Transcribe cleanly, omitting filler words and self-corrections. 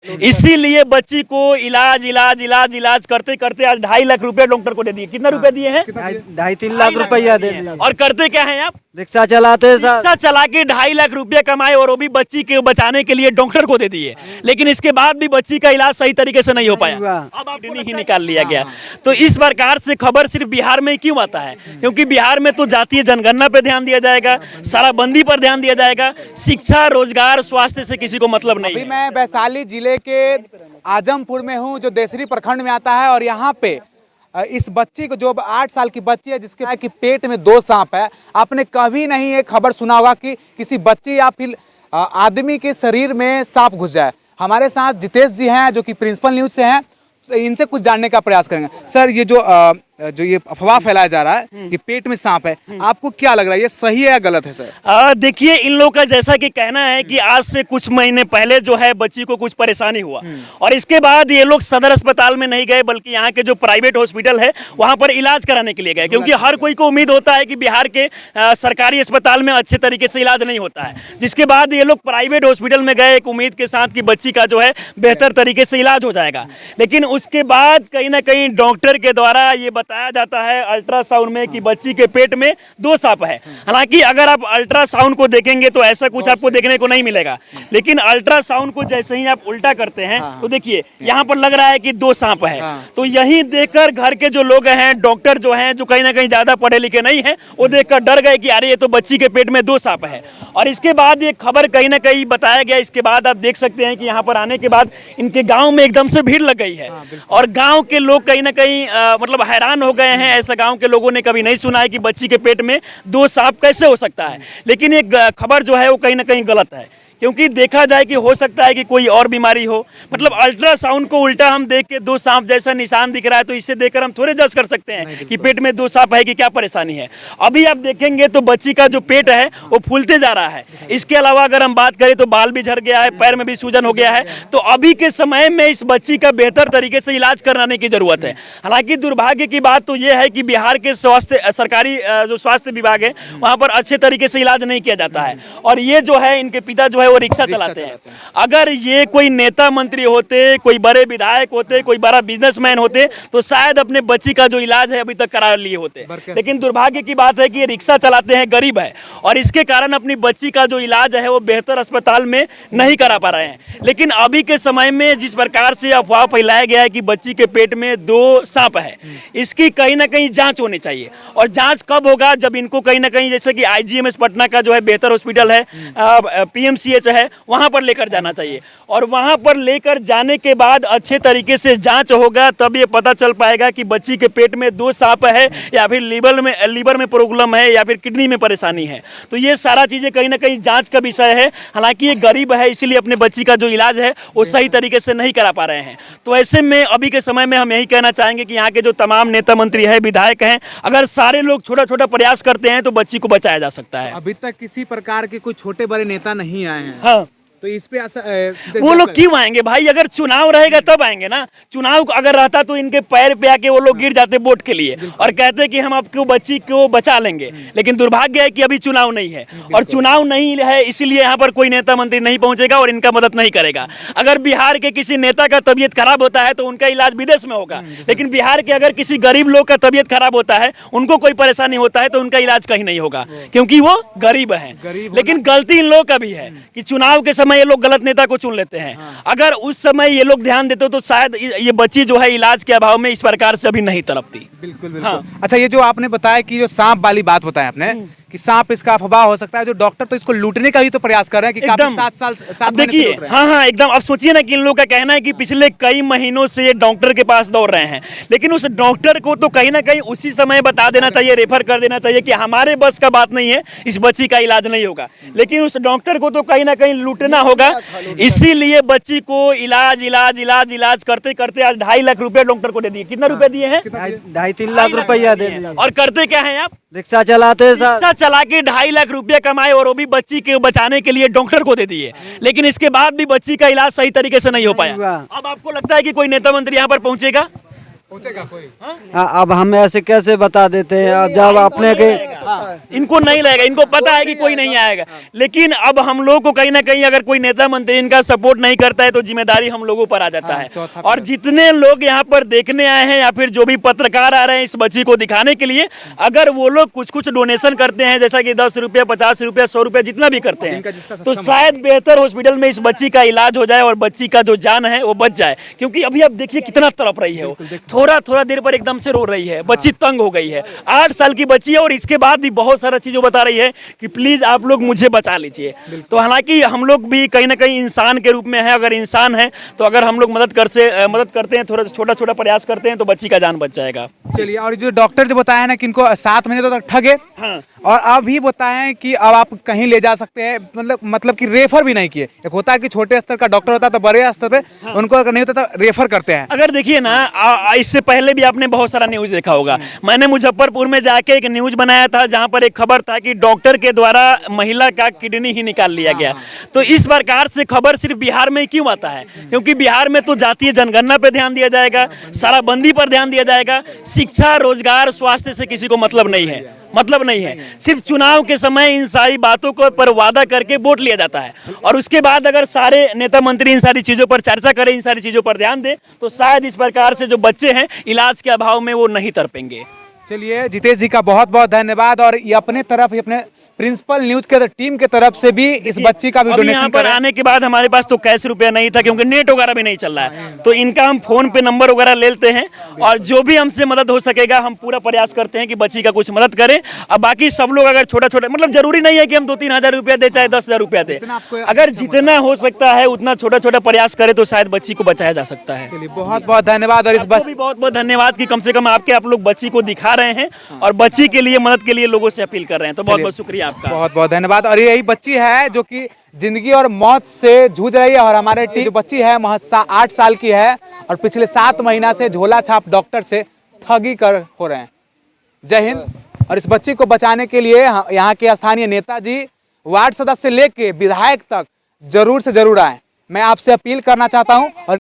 इसीलिए बच्ची को इलाज इलाज इलाज इलाज करते करते आज 2.5 लाख रुपए डॉक्टर को दे दिए। कितना रुपए दिए हैं? 2.5-3 लाख रुपया दे दिया। और करते क्या हैं आप? रिक्शा चलाते हैं सर। रिक्शा चला के 2.5 लाख रुपए कमाए और वो भी बच्ची के बचाने के लिए डॉक्टर को दे दिए। लेकिन इसके बाद भी बच्ची का इलाज सही तरीके से नहीं हो पाया। अब आप ही निकाल लिया गया। तो इस प्रकार से खबर सिर्फ बिहार में क्यों आता है? क्योंकि बिहार में तो जातीय जनगणना पे ध्यान दिया जाएगा, शराबबंदी पर ध्यान दिया जाएगा, शिक्षा, रोजगार, स्वास्थ्य से किसी को मतलब नहीं है। मैं वैशाली जिले के आजमपुर में हूँ, जो देसरी प्रखंड में आता है। और यहाँ पे इस बच्ची को, जो 8 साल की बच्ची है, जिसके कि पेट में 2 सांप है। आपने कभी नहीं ये खबर सुना होगा कि किसी बच्ची या फिर आदमी के शरीर में सांप घुस जाए। हमारे साथ जितेश जी हैं, जो कि प्रिंसिपल न्यूज से हैं। तो इनसे कुछ जानने का प्रयास करेंगे। सर, ये जो ये अफवाह फैलाया जा रहा है कि पेट में सांप है, आपको क्या लग रहा है, ये सही है या गलत है सर? देखिए, इन लोगों का जैसा कि कहना है कि आज से कुछ महीने पहले जो है बच्ची को कुछ परेशानी हुआ और इसके बाद ये लोग सदर अस्पताल में नहीं गए, बल्कि यहाँ के जो प्राइवेट हॉस्पिटल है वहाँ पर इलाज कराने के लिए गए। क्योंकि हर कोई को उम्मीद होता है कि बिहार के सरकारी अस्पताल में अच्छे तरीके से इलाज नहीं होता है, जिसके बाद ये लोग प्राइवेट हॉस्पिटल में गए एक उम्मीद के साथ कि बच्ची का जो है बेहतर तरीके से इलाज हो जाएगा। लेकिन उसके बाद कहीं ना कहीं डॉक्टर के द्वारा ये बताया जाता है अल्ट्रासाउंड में कि बच्ची के पेट में 2 सांप है। हालांकि अगर आप अल्ट्रासाउंड को देखेंगे तो ऐसा कुछ आपको देखने को नहीं मिलेगा। लेकिन अल्ट्रासाउंड को जैसे ही आप उल्टा करते हैं तो देखिए यहाँ पर लग रहा है कि 2 सांप है। तो यही देखकर घर के जो लोग हैं, डॉक्टर जो हैं, जो कहीं ना कहीं ज्यादा पढ़े लिखे नहीं है, वो देखकर डर गए कि अरे ये तो बच्ची के पेट में 2 सांप है। और इसके बाद ये खबर कहीं ना कहीं बताया गया। इसके बाद आप देख सकते हैं कि यहाँ पर आने के बाद इनके गाँव में एकदम से भीड़ लग गई है और गाँव के लोग कहीं ना कहीं मतलब हैरान हो गए हैं। ऐसा गांव के लोगों ने कभी नहीं सुना है कि बच्ची के पेट में 2 सांप कैसे हो सकता है। लेकिन ये खबर जो है वो कहीं ना कहीं गलत है, क्योंकि देखा जाए कि हो सकता है कि कोई और बीमारी हो। मतलब अल्ट्रासाउंड को उल्टा हम देख के 2 सांप जैसा निशान दिख रहा है तो इससे देखकर हम थोड़े जज कर सकते हैं कि पेट में 2 सांप है कि क्या परेशानी है। अभी आप देखेंगे तो बच्ची का जो पेट है वो फूलते जा रहा है। इसके अलावा अगर हम बात करें तो बाल भी झड़ गया है, पैर में भी सूजन हो गया है। तो अभी के समय में इस बच्ची का बेहतर तरीके से इलाज कराने की जरूरत है। हालांकि दुर्भाग्य की बात तो ये है कि बिहार के सरकारी जो स्वास्थ्य विभाग है वहाँ पर अच्छे तरीके से इलाज नहीं किया जाता है। और ये जो है, इनके पिता जो है वो रिक्शा चलाते हैं। अगर ये कोई नेता मंत्री होते, कोई बड़े विधायक होते, कोई बड़ा बिजनेसमैन होते तो शायद अपने बच्ची का जो इलाज है अभी तक करा लिए होते। लेकिन दुर्भाग्य की बात है कि ये रिक्शा चलाते हैं, गरीब है, और इसके कारण अपनी बच्ची का जो इलाज है वो बेहतर अस्पताल में नहीं करा पा रहे हैं। लेकिन अभी के समय में जिस प्रकार से अफवाह फैलाया गया है कि बच्ची के पेट में 2 सांप है, इसकी कहीं ना कहीं जांच होनी चाहिए। और जांच कब होगा? जब इनको कहीं ना कहीं, जैसे कि IGMS पटना का जो है बेहतर हॉस्पिटल है, PMCH है, वहां पर लेकर जाना चाहिए। और वहां पर लेकर जाने के बाद अच्छे तरीके से जांच होगा, तब ये पता चल पाएगा कि बच्ची के पेट में 2 सांप है या फिर लीवर में प्रॉब्लम है या फिर किडनी में परेशानी है। तो ये सारा चीजें कहीं ना कहीं जांच का विषय है। हालांकि ये गरीब है, इसीलिए अपने बच्ची का जो इलाज है वो सही तरीके से नहीं करा पा रहे हैं। तो ऐसे में अभी के समय में हम यही कहना चाहेंगे कि यहाँ के जो तमाम नेता मंत्री है, विधायक हैं, अगर सारे लोग छोटा छोटा प्रयास करते हैं तो बच्ची को बचाया जा सकता है। अभी तक किसी प्रकार के कोई छोटे बड़े नेता नहीं आए हैं। हाँ, तो इस पे वो लोग क्यों आएंगे भाई? अगर चुनाव रहेगा तब आएंगे ना। चुनाव अगर रहता तो इनके पैर पे आके वो लोग गिर जाते वोट के लिए और कहते कि हम आपको बच्ची को बचा लेंगे। लेकिन दुर्भाग्य है कि अभी चुनाव नहीं है, और चुनाव नहीं है इसीलिए यहाँ पर कोई नेता मंत्री नहीं पहुंचेगा और इनका मदद नहीं करेगा। अगर बिहार के किसी नेता का तबीयत खराब होता है तो उनका इलाज विदेश में होगा। लेकिन बिहार के अगर किसी गरीब लोग का तबीयत खराब होता है, उनको कोई परेशानी होता है, तो उनका इलाज कहीं नहीं होगा, क्योंकि वो गरीब है। लेकिन गलती इन लोग का भी है कि चुनाव के समय ये लोग गलत नेता को चुन लेते हैं। अगर उस समय ये लोग ध्यान देते तो शायद ये बच्ची जो है इलाज के अभाव में इस प्रकार से अभी नहीं तड़पती। बिल्कुल। अच्छा, ये जो आपने बताया कि जो सांप वाली बात बताया आपने कि सांप इसका अफवाह हो सकता है, जो डॉक्टर तो इसको लूटने का ही तो प्रयास कर रहे हैं कि काफी 7 साल 7 देखिए, हाँ, एकदम। अब सोचिए ना कि इन लोगों का कहना है कि पिछले कई महीनों से ये डॉक्टर के पास दौड़ रहे हैं। लेकिन उस डॉक्टर को तो कहीं ना कहीं उसी समय बता देना चाहिए, रेफर कर देना चाहिए कि हमारे बस का बात नहीं है, इस बच्ची का इलाज नहीं होगा। लेकिन उस डॉक्टर को तो कहीं ना कहीं लूटना होगा। इसीलिए बच्ची को इलाज इलाज इलाज इलाज करते करते आज 2.5 लाख रुपए डॉक्टर को दे दिए। कितना रुपए दिए हैं? 2.5-3 लाख रुपया दे दिया। और करते क्या हैं आप? रिक्शा चलाते हैं सर। रिक्शा चला के 2.5 लाख रुपए कमाए और वो भी बच्ची के बचाने के लिए डॉक्टर को दे दिए। लेकिन इसके बाद भी बच्ची का इलाज सही तरीके से नहीं हो पाया। अब आपको लगता है कि कोई नेता मंत्री यहाँ पर पहुंचेगा? कोई? अब हम ऐसे कैसे बता देते हैं? अब जब अपने के इनको नहीं लगेगा, इनको पता है कि कोई नहीं आएगा। लेकिन अब हम लोग को कहीं ना कहीं अगर कोई नेता मंत्री इनका सपोर्ट नहीं करता है तो जिम्मेदारी हम लोगों पर आ जाता है। और जितने लोग यहाँ पर देखने आए हैं या फिर जो भी पत्रकार आ रहे हैं इस बच्ची को दिखाने के लिए, अगर वो लोग कुछ कुछ डोनेशन करते हैं, जैसा कि 10 रुपये, 50 रुपये, 100 रुपये जितना भी करते हैं, तो शायद बेहतर हॉस्पिटल में इस बच्ची का इलाज हो जाए और बच्ची का जो जान है वो बच जाए। क्योंकि अभी आप देखिए कितना तड़प रही है, वो थोड़ा थोड़ा देर पर एकदम से रो रही है, बच्ची तंग हो गई है। 8 साल की बच्ची है और इसके बाद भी बहुत सारा चीजों बता रही है कि प्लीज आप लोग मुझे बचा लीजिए। तो हालांकि हम लोग भी कहीं ना कहीं इंसान के रूप में है, अगर इंसान है तो अगर हम लोग मदद करते हैं, थोड़ा छोटा छोटा प्रयास करते हैं तो बच्ची का जान बच जाएगा। चलिए, और जो डॉक्टर जो बताया ना कि इनको 7 महीने तक ठगे, हाँ। और अभी बताएं कि अब आप कहीं ले जा सकते हैं, मतलब कि रेफर भी नहीं किए। एक होता है कि छोटे स्तर का डॉक्टर होता है तो बड़े स्तर पे उनको अगर नहीं होता तो रेफर करते हैं। अगर देखिए ना, इससे पहले भी आपने बहुत सारा न्यूज देखा होगा। मैंने मुजफ्फरपुर में जाके एक न्यूज बनाया था जहां पर एक खबर था कि डॉक्टर के द्वारा महिला का किडनी ही निकाल लिया गया। तो इस प्रकार से खबर सिर्फ बिहार में क्यों आता है? क्योंकि बिहार में तो जातीय जनगणना पे ध्यान दिया जाएगा, शराबबंदी पर ध्यान दिया जाएगा, शिक्षा, रोजगार, स्वास्थ्य से किसी को मतलब नहीं है। सिर्फ चुनाव के समय इन सारी बातों को पर वादा करके वोट लिया जाता है और उसके बाद अगर सारे नेता मंत्री इन सारी चीजों पर चर्चा करें, इन सारी चीजों पर ध्यान दें, तो शायद इस प्रकार से जो बच्चे हैं इलाज के अभाव में वो नहीं तड़पेंगे। चलिए, जितेश जी का बहुत बहुत धन्यवाद। और ये अपने तरफ, अपने प्रिंसिपल न्यूज के टीम के तरफ से भी इस बच्ची का भी डोनेशन यहाँ पर आने के बाद हमारे पास तो कैश रुपया नहीं था क्योंकि नेट वगैरह भी नहीं चल रहा है, तो इनका हम फोन पे नंबर वगैरह ले लेते हैं और जो भी हमसे मदद हो सकेगा हम पूरा प्रयास करते हैं कि बच्ची का कुछ मदद करें। अब बाकी सब लोग अगर छोटा छोटा, मतलब जरूरी नहीं है कि हम 2-3 हजार रुपया दे चाहे 10 हजार रुपया दे, अगर जितना हो सकता है उतना छोटा छोटा प्रयास करे तो शायद बच्ची को बचाया जा सकता है। चलिए, बहुत बहुत धन्यवाद। और इस बात भी बहुत बहुत धन्यवाद कि कम से कम आप लोग बच्ची को दिखा रहे हैं और बच्ची के लिए मदद के लिए लोगों से अपील कर रहे हैं, तो बहुत बहुत शुक्रिया आपका। बहुत बहुत धन्यवाद। और यही बच्ची है जो कि जिंदगी और मौत से जूझ रही है। और हमारे टीम जो बच्ची है 8 साल की है और पिछले 7 महीना से झोला छाप डॉक्टर से ठगी कर हो रहे हैं। जय हिंद। और इस बच्ची को बचाने के लिए यहाँ के स्थानीय नेताजी, वार्ड सदस्य लेके विधायक तक जरूर से जरूर आए। मैं आपसे अपील करना चाहता हूँ। और